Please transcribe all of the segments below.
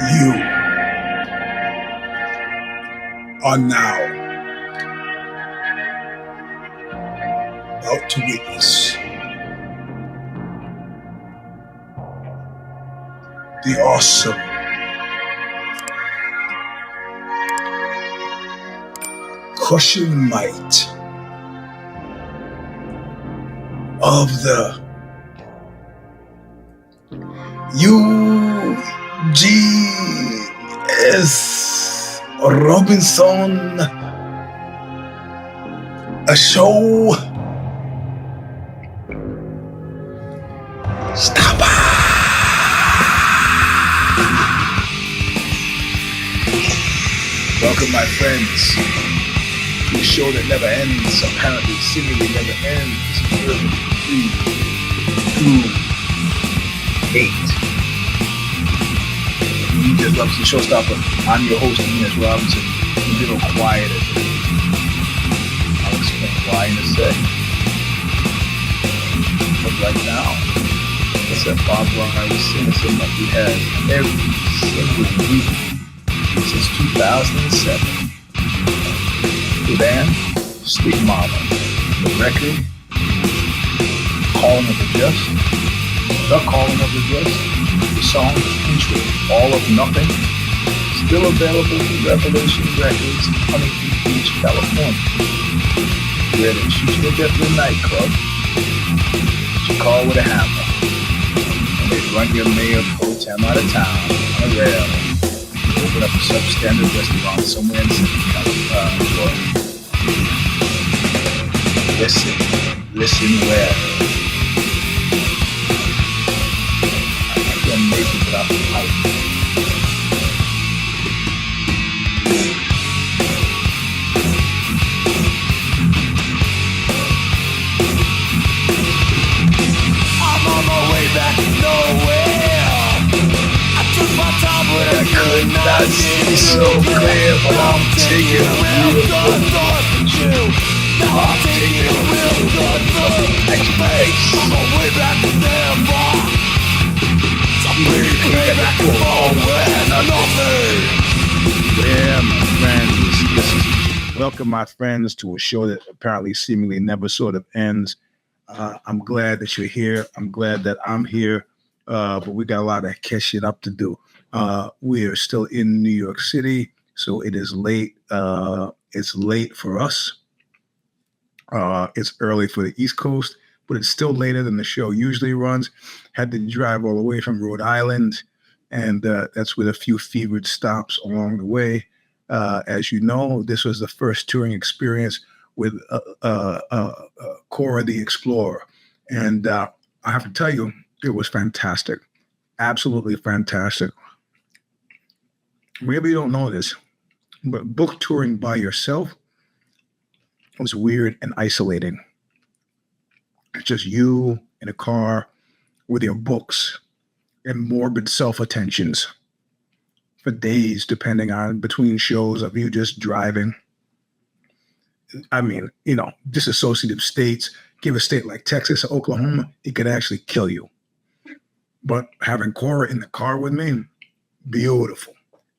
You are now about to witness the awesome, crushing might of the Eugene S. Robinson, a show Stomper. Welcome, my friends, to a show that never ends, apparently, seemingly never ends. 3, 2, 8. You just love the showstopper. I'm your host, Eugene S. Robinson. A little quieter. I'll explain why in a sec. But right now, it's a Bob Riley cynicism that we have every single week since 2007. The band, Stigmata. The record, Calling of the Just. The Calling of the Just. The song, Intro, All of Nothing. Still available from Revelation Records, Huntington Beach, California. Where they shoot you to death in a nightclub. You call with a hammer. And they run your mayor pro town out of town on a rail. Open up a substandard restaurant somewhere in California. Listen well. I can't make it without the pipe. I'm on my way back nowhere. I took my time but I could not see so clear, but I'm taking a real good thought you. Now I'm taking a real good look. at your face. I'm on my way back to them bar. I'm way back to nowhere. Nothing. Yeah, my friends. Welcome, my friends, to a show that apparently seemingly never sort of ends. I'm glad that you're here. I'm glad that I'm here. But we got a lot of catching up to do. We are still in New York City, so it is late. It's late for us. It's early for the East Coast, but it's still later than the show usually runs. Had to drive all the way from Rhode Island, and that's with a few fevered stops along the way. As you know, this was the first touring experience with Cora the Explorer, and I have to tell you, it was fantastic, absolutely fantastic. Maybe you don't know this, but book touring by yourself was weird and isolating. It's just you in a car with your books and morbid self-attentions for days, depending on between shows of you just driving. I mean, disassociative states, give a state like Texas or Oklahoma, it could actually kill you. But having Cora in the car with me, beautiful,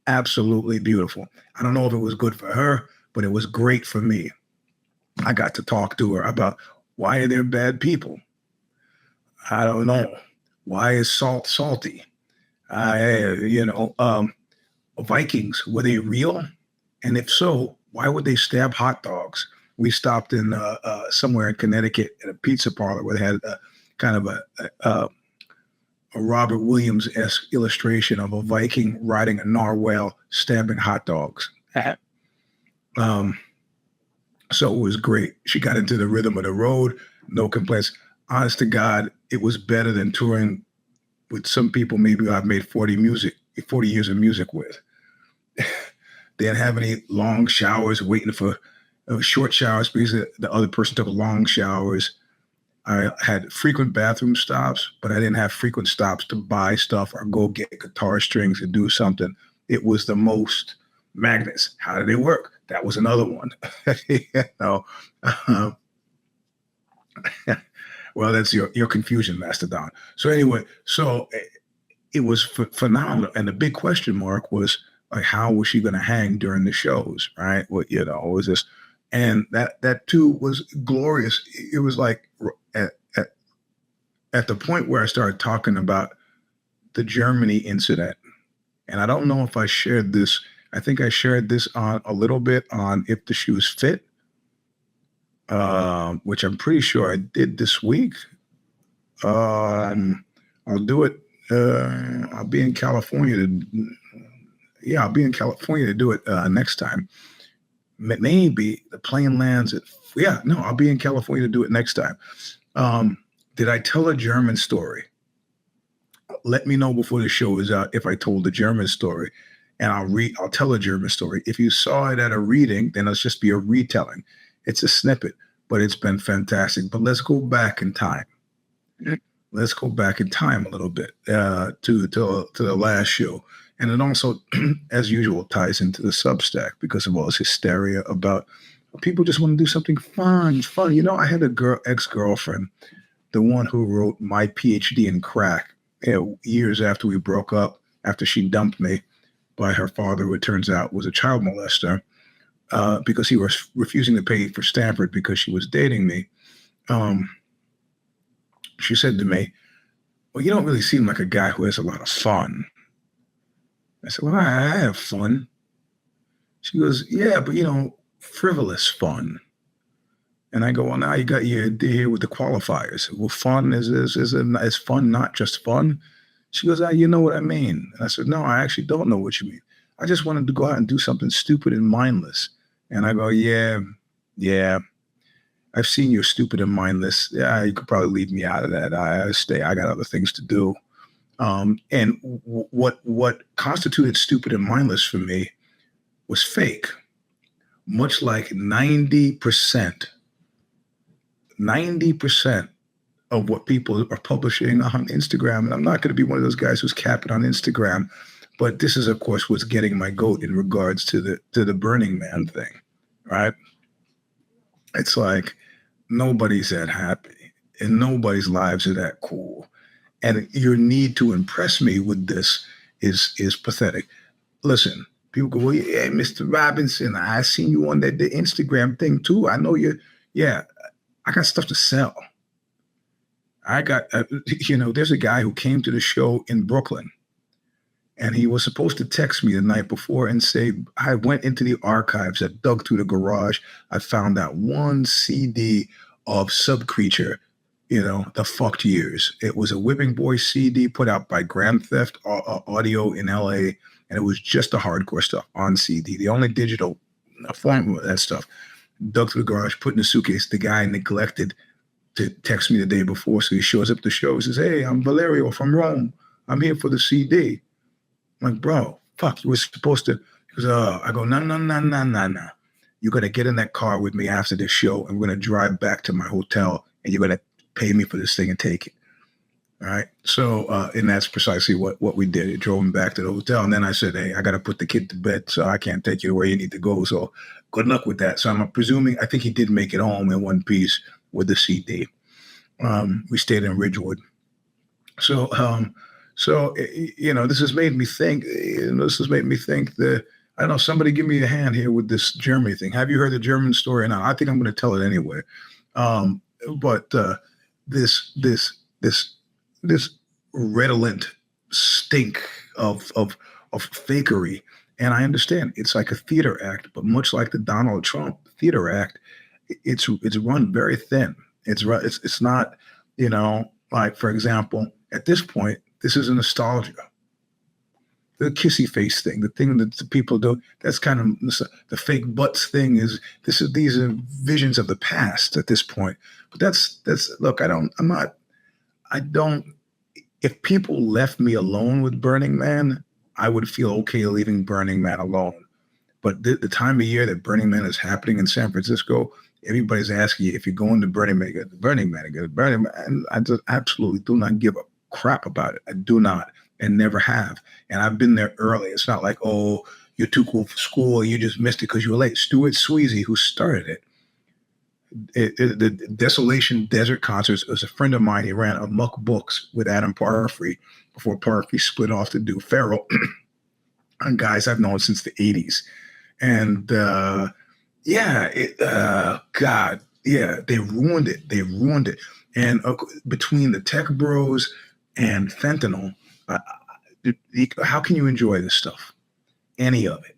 absolutely beautiful. I don't know if it was good for her, but it was great for me. I got to talk to her about why are there bad people? I don't know. Why is salt salty? Vikings, were they real? And if so, why would they stab hot dogs? We stopped in somewhere in Connecticut at a pizza parlor where they had kind of a Robert Williams-esque illustration of a Viking riding a narwhal stabbing hot dogs. So it was great. She got into the rhythm of the road, no complaints. Honest to God, it was better than touring with some people maybe I've made 40 years of music with. They didn't have any long showers, waiting for short showers because the other person took long showers. I had frequent bathroom stops, but I didn't have frequent stops to buy stuff or go get guitar strings and do something. It was the most magnets. How did they work? That was another one. Well, that's your confusion, Mastodon. So anyway, it was phenomenal. And the big question mark was like, how was she going to hang during the shows, right? What, was this? And that too was glorious. It was like at, at, at the point where I started talking about the Germany incident. And I don't know if I shared this. I think I shared this on a little bit on If the Shoes Fit, which I'm pretty sure I did this week. I'll do it. I'll be in California I'll be in California to do it next time. Maybe the plane lands at, I'll be in California to do it next time. Did I tell a German story? Let me know before the show is out if I told the German story, and I'll tell a German story. If you saw it at a reading, then it'll just be a retelling. It's a snippet, but it's been fantastic. But let's go back in time. Let's go back in time a little bit to the last show. And it also, as usual, ties into the Substack because of all this hysteria about people just want to do something fun. I had a ex-girlfriend, the one who wrote my PhD in crack, years after we broke up, after she dumped me by her father, who it turns out was a child molester, because he was refusing to pay for Stanford because she was dating me. She said to me, "Well, you don't really seem like a guy who has a lot of fun." I said, "Well, I have fun." She goes, "Yeah, but frivolous fun." And I go, "Well, now you got your idea with the qualifiers. Well, fun is fun not just fun?" She goes, "You know what I mean." And I said, "No, I actually don't know what you mean. I just wanted to go out and do something stupid and mindless." And I go, yeah, I've seen you're stupid and mindless. Yeah, you could probably leave me out of that. I got other things to do. And what constituted stupid and mindless for me was fake, much like 90% of what people are publishing on Instagram. And I'm not going to be one of those guys who's capping on Instagram, but this is, of course, what's getting my goat in regards to the Burning Man thing, right? It's like nobody's that happy and nobody's lives are that cool. And your need to impress me with this is pathetic. Listen, people go, "Well, yeah, Mr. Robinson, I seen you on the Instagram thing too. I know you." Yeah, I got stuff to sell. I got, there's a guy who came to the show in Brooklyn, and he was supposed to text me the night before and say, I went into the archives, I dug through the garage, I found that one CD of Subcreature, the fucked years. It was a Whipping Boy CD put out by Grand Theft Audio in LA, and it was just the hardcore stuff on CD, the only digital form of that stuff. Dug through the garage, put in a suitcase. The guy neglected to text me the day before, so he shows up at the show. He says, "Hey, I'm Valerio from Rome. I'm here for the CD." I'm like, "Bro, fuck, you were supposed to." He goes, "Oh." I go, "No. You're going to get in that car with me after this show, and we're going to drive back to my hotel, and you're going to pay me for this thing and take it." All right. So, and that's precisely what we did. It drove him back to the hotel. And then I said, "Hey, I got to put the kid to bed, so I can't take you to where you need to go. So good luck with that." So I'm presuming, I think he did make it home in one piece with the CD. We stayed in Ridgewood. So, this has made me think, that, I don't know, somebody give me a hand here with this Germany thing. Have you heard the German story? Now, I think I'm going to tell it anyway. But this redolent stink of fakery, and I understand it's like a theater act, but much like the Donald Trump theater act, it's run very thin. It's not, like, for example, at this point, this is a nostalgia. The kissy face thing, the thing that the people do, that's kind of the fake butts thing. These are visions of the past at this point. But that's look, if people left me alone with Burning Man, I would feel okay leaving Burning Man alone. But the time of year that Burning Man is happening in San Francisco, everybody's asking you if you're going to Burning Man, go to Burning Man, go to Burning Man. And I just absolutely do not give a crap about it. I do not, and never have. And I've been there early. It's not like, "Oh, you're too cool for school, or you just missed it because you were late." Stuart Sweezy, who started it, The Desolation Desert concerts. It was a friend of mine. He ran Amok Books with Adam Parfrey before Parfrey split off to do Feral. And guys I've known since the 80s. And God, yeah, they ruined it. They ruined it. And between the tech bros and fentanyl, how can you enjoy this stuff? Any of it?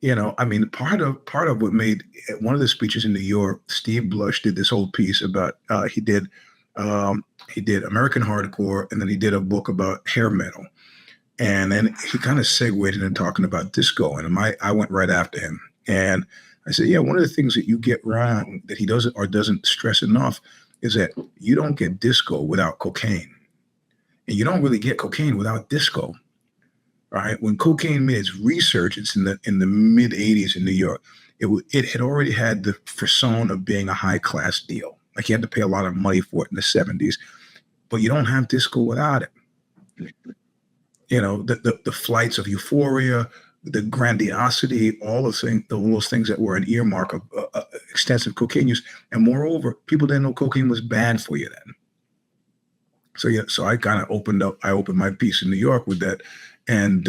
I mean, part of what made one of the speeches in New York, Steve Blush did this whole piece about he did American hardcore, and then he did a book about hair metal, and then he kind of segued into talking about disco, and I went right after him, and I said, yeah, one of the things that you get wrong that he doesn't stress enough is that you don't get disco without cocaine, and you don't really get cocaine without disco. Right, when cocaine made its research, it's in the mid '80s in New York. It had already had the persona of being a high class deal. Like you had to pay a lot of money for it in the '70s, but you don't have disco without it. The flights of euphoria, the grandiosity, all those things that were an earmark of extensive cocaine use, and moreover, people didn't know cocaine was bad for you then. So I kind of opened my piece in New York with that. And,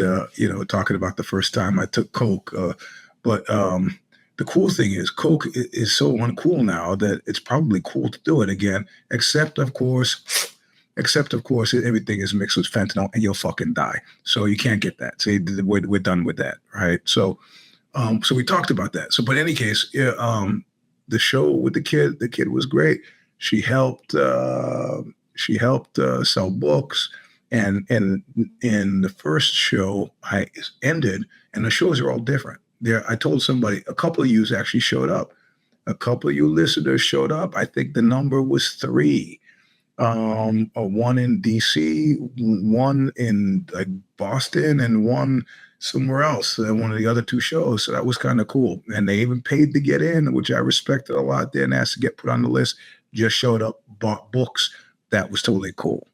talking about the first time I took Coke. But the cool thing is Coke is so uncool now that it's probably cool to do it again, except of course, everything is mixed with fentanyl and you'll fucking die. So you can't get that. So we're done with that. Right. So we talked about that. So, but in any case, the show with the kid was great. She helped sell books. And in the first show, I ended, and the shows are all different. I told somebody, a couple of you actually showed up. A couple of you listeners showed up. I think the number was 3. One in DC, one in Boston, and one somewhere else. One of the other 2 shows. So that was kind of cool. And they even paid to get in, which I respected a lot. Didn't ask to get put on the list. Just showed up, bought books. That was totally cool.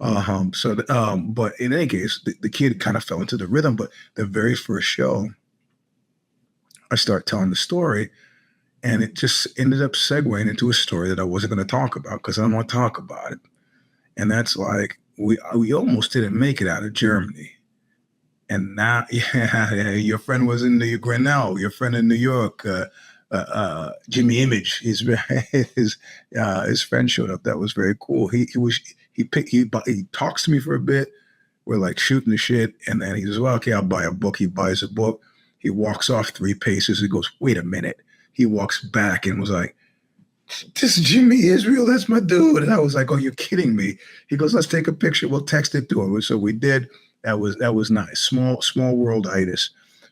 But in any case, the kid kind of fell into the rhythm. But the very first show, I start telling the story, and it just ended up segueing into a story that I wasn't going to talk about because I don't want to talk about it. And that's like we almost didn't make it out of Germany, and now, your friend was in the Grinnell, your friend in New York. Jimmy Image, his friend showed up. That was very cool. He talks to me for a bit. We're like shooting the shit, and then he says, "Well, okay, I'll buy a book." He buys a book. He walks off 3 paces. He goes, "Wait a minute." He walks back and was like, "This is Jimmy Israel. That's my dude." And I was like, "Oh, you're kidding me?" He goes, "Let's take a picture. We'll text it to him." So we did. That was nice. Small world-itis.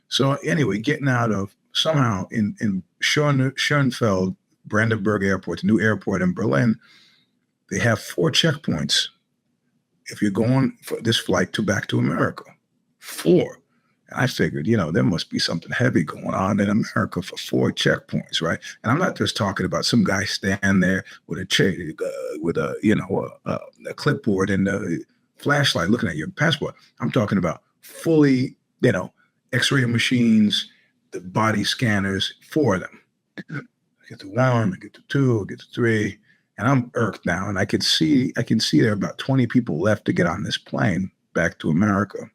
So anyway, getting out of somehow in Schoenfeld, Brandenburg Airport, the new airport in Berlin, they have 4 checkpoints if you're going for this flight back to America. 4. And I figured, there must be something heavy going on in America for 4 checkpoints, right? And I'm not just talking about some guy standing there with a clipboard and a flashlight looking at your passport. I'm talking about fully, X-ray machines, the body scanners, 4 of them. I get to 1, I get to 2, I get to 3, and I'm irked now. And I can see there are about 20 people left to get on this plane back to America.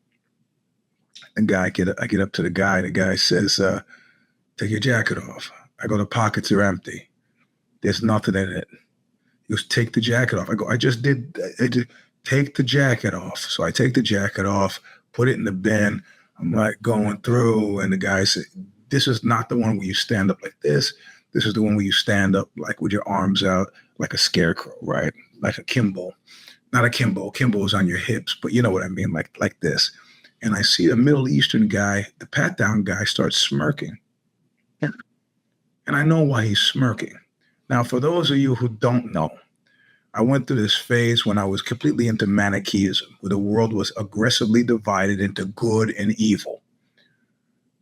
And I get up to the guy. The guy says, "Take your jacket off." I go, "The pockets are empty. There's nothing in it." He goes, "Take the jacket off." I go, I just did. Take the jacket off. So I take the jacket off, put it in the bin. I'm like going through, and the guy said, "This is not the one where you stand up like this. This is the one where you stand up like with your arms out like a scarecrow, right? Like a Kimbo. Not a Kimbo. Kimbo is on your hips, but you know what I mean, like this." And I see the Middle Eastern guy, the pat down guy, starts smirking. And I know why he's smirking. Now, for those of you who don't know, I went through this phase when I was completely into Manichaeism, where the world was aggressively divided into good and evil.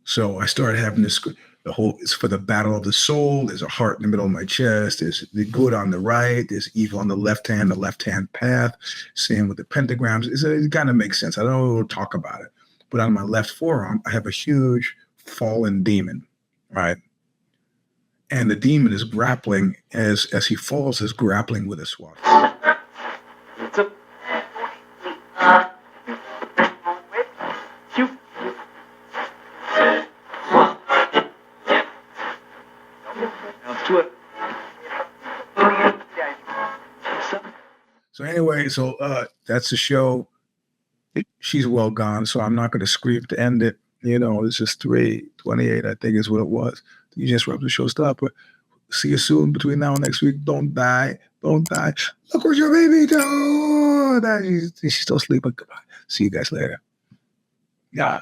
So I started having it's for the battle of the soul. There's a heart in the middle of my chest. There's the good on the right. There's evil on the left-hand path. Same with the pentagrams. It kind of makes sense. I don't want to talk about it. But on my left forearm, I have a huge fallen demon, right? and the demon is grappling as he falls, is grappling with his sword. So anyway, that's the show. She's well gone, so I'm not going to scream to end it. It's just 3:28, I think is what it was. You just wrapped the show stopper. See you soon between now and next week. Don't die. Don't die. Look where's your baby. Don't die. She's still sleeping. Goodbye. See you guys later. Yeah.